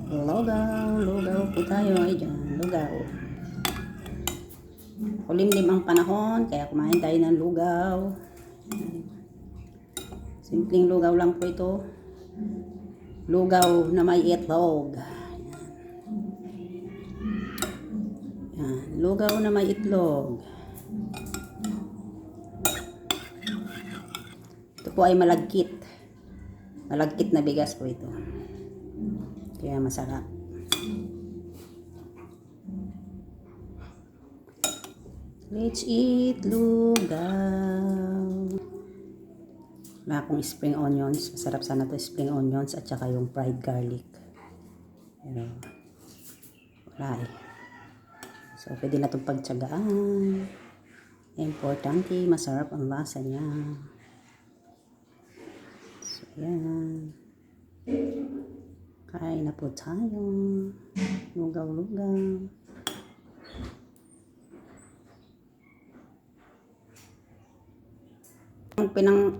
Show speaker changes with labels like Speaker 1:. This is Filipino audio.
Speaker 1: Lugaw po tayo ay dyan. Lugaw. Kulimlim ang panahon, kaya kumain tayo ng lugaw. Simpleng lugaw lang po ito. Lugaw na may itlog. Yan. Lugaw na may itlog. Ito po ay malagkit. Malagkit na bigas po ito. Kaya masarap. Let's eat lugaw. Wala akong spring onions. Masarap sana to spring onions at saka yung fried garlic. Pero wala eh. So pwede na itong pagtsagaan. Importante, masarap ang lasa niya. So yan. Kain na po tayo. Lugaw-lugaw. Pinang